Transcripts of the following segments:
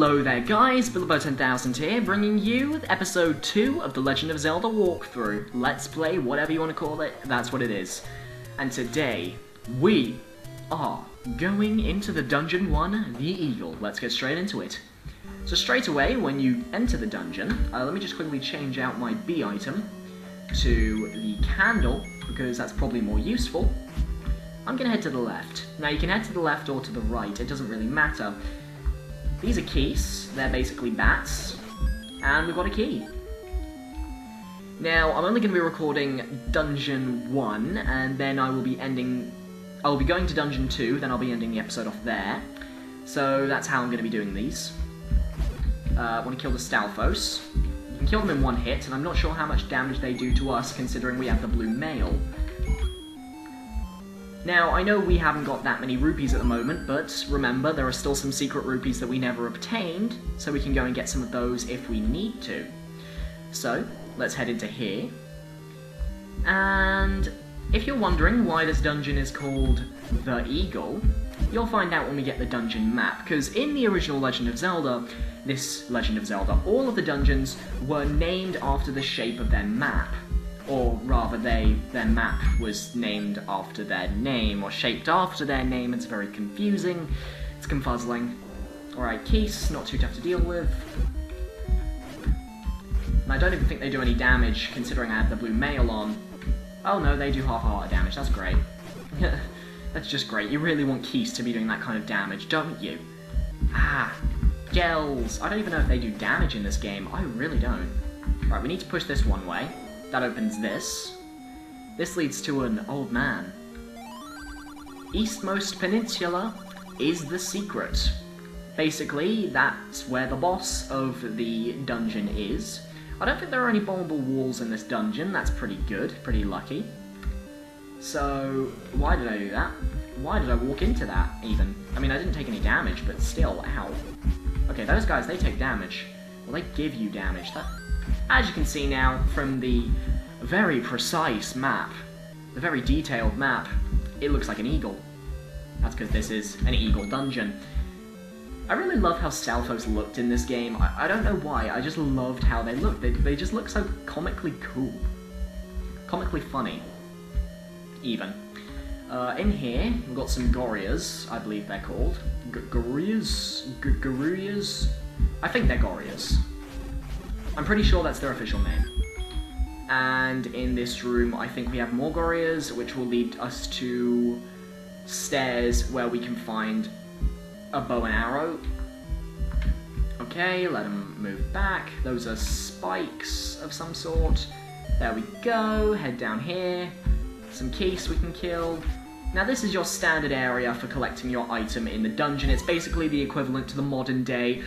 Hello there guys, Bilbo10000 here, bringing you episode 2 of the Legend of Zelda walkthrough. Let's play, whatever you want to call it, that's what it is. And today, we are going into the Dungeon 1, the Eagle. Let's get straight into it. So straight away, when you enter the dungeon, let me just quickly change out my B item to the candle, because that's probably more useful. I'm going to head to the left. Now you can head to the left or to the right, it doesn't really matter. These are keys, they're basically bats, and we've got a key. Now, I'm only going to be recording Dungeon 1, and then I will be going to Dungeon 2, then I'll be ending the episode off there. So that's how I'm going to be doing these. I want to kill the Stalfos. You can kill them in one hit, and I'm not sure how much damage they do to us, considering we have the blue mail. Now, I know we haven't got that many rupees at the moment, but remember, there are still some secret rupees that we never obtained, so we can go and get some of those if we need to. So, let's head into here. And if you're wondering why this dungeon is called The Eagle, you'll find out when we get the dungeon map, because in the original Legend of Zelda, all of the dungeons were named after the shape of their map. Or rather, their map was named after their name, or shaped after their name. It's very confusing. It's confuzzling. Alright, keys, not too tough to deal with. And I don't even think they do any damage, considering I have the blue mail on. Oh no, they do half-hearted damage, that's great. That's just great. You really want keys to be doing that kind of damage, don't you? Ah, gels. I don't even know if they do damage in this game. I really don't. Right, we need to push this one way. That opens this. This leads to an old man. Eastmost Peninsula is the secret. Basically, that's where the boss of the dungeon is. I don't think there are any bombable walls in this dungeon. That's pretty good, pretty lucky. So, why did I do that? Why did I walk into that, even? I mean, I didn't take any damage, but still, ow. Okay, those guys, they take damage. Well, they give you damage. As you can see now, from the very precise map, the very detailed map, it looks like an eagle. That's because this is an eagle dungeon. I really love how Stalfos looked in this game. I don't know why, I just loved how they looked. They just look so comically cool. Comically funny. Even. In here, we've got some Gorias, I believe they're called. Gorias? Gorias? I think they're Gorias. I'm pretty sure that's their official name. And in this room, I think we have more Gorias, which will lead us to stairs where we can find a bow and arrow. Okay, let them move back. Those are spikes of some sort. There we go, head down here. Some keys we can kill. Now this is your standard area for collecting your item in the dungeon. It's basically the equivalent to the modern day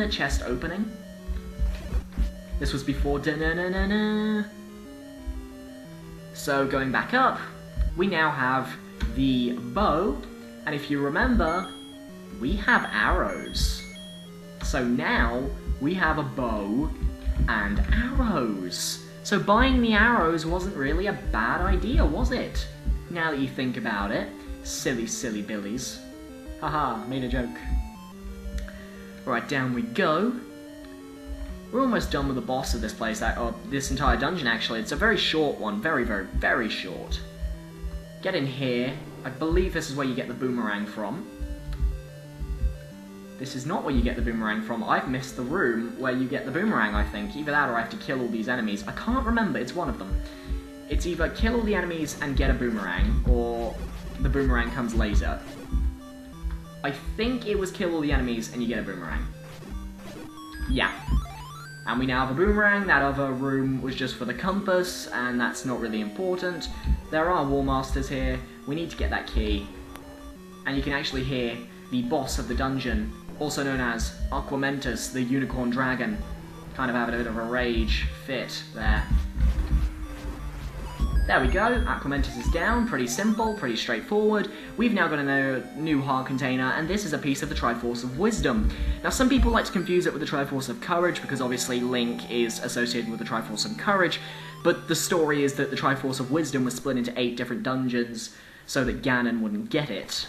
chest opening. This was before So going back up, we now have the bow, and if you remember, we have arrows. So now we have a bow and arrows. So buying the arrows wasn't really a bad idea, was it? Now that you think about it. Silly, silly billies. Haha, made a joke. Right, down we go. We're almost done with the boss of this place, or this entire dungeon actually. It's a very short one, very, very, very short. Get in here. I believe this is where you get the boomerang from. This is not where you get the boomerang from. I've missed the room where you get the boomerang, I think. Either that or I have to kill all these enemies. I can't remember, it's one of them. It's either kill all the enemies and get a boomerang, or the boomerang comes later. I think it was kill all the enemies and you get a boomerang. Yeah. And we now have a boomerang. That other room was just for the compass, and that's not really important. There are War Masters here. We need to get that key. And you can actually hear the boss of the dungeon, also known as Aquamentus, the unicorn dragon, kind of having a bit of a rage fit there. There we go, Aquamentus is down, pretty simple, pretty straightforward. We've now got a new heart container, and this is a piece of the Triforce of Wisdom. Now some people like to confuse it with the Triforce of Courage, because obviously Link is associated with the Triforce of Courage, but the story is that the Triforce of Wisdom was split into 8 different dungeons, so that Ganon wouldn't get it.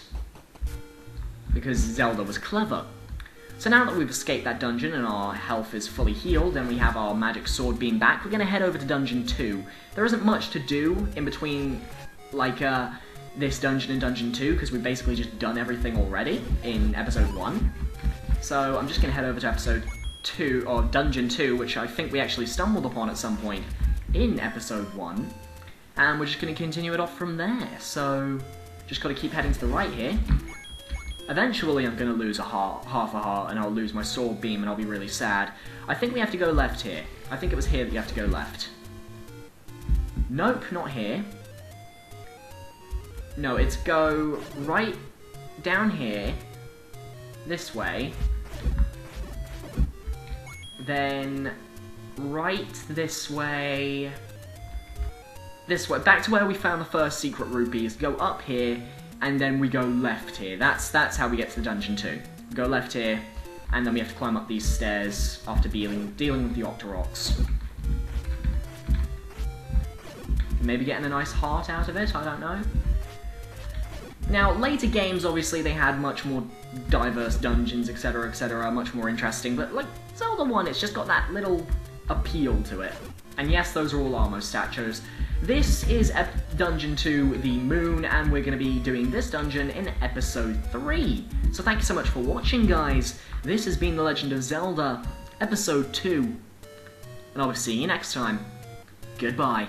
because Zelda was clever. So now that we've escaped that dungeon and our health is fully healed and we have our magic sword beam back, we're going to head over to Dungeon 2. There isn't much to do in between, like, this dungeon and Dungeon 2, because we've basically just done everything already in Episode 1. So I'm just going to head over to Episode 2, or Dungeon 2, which I think we actually stumbled upon at some point in Episode 1. And we're just going to continue it off from there. So, just got to keep heading to the right here. Eventually I'm going to lose half a heart, and I'll lose my sword beam, and I'll be really sad. I think we have to go left here. I think it was here that you have to go left. Nope, not here. No, it's go right down here, this way, then right this way, back to where we found the first secret rupees, go up here, and then we go left here. That's how we get to the Dungeon 2. Go left here, and then we have to climb up these stairs after dealing with the Octoroks. Maybe getting a nice heart out of it, I don't know. Now, later games, obviously, they had much more diverse dungeons, etc., much more interesting, but, like, Zelda 1, it's just got that little appeal to it. And yes, those are all armor statues. This is Dungeon 2, the Moon, and we're going to be doing this dungeon in Episode 3. So thank you so much for watching, guys. This has been The Legend of Zelda, Episode 2. And I'll see you next time. Goodbye.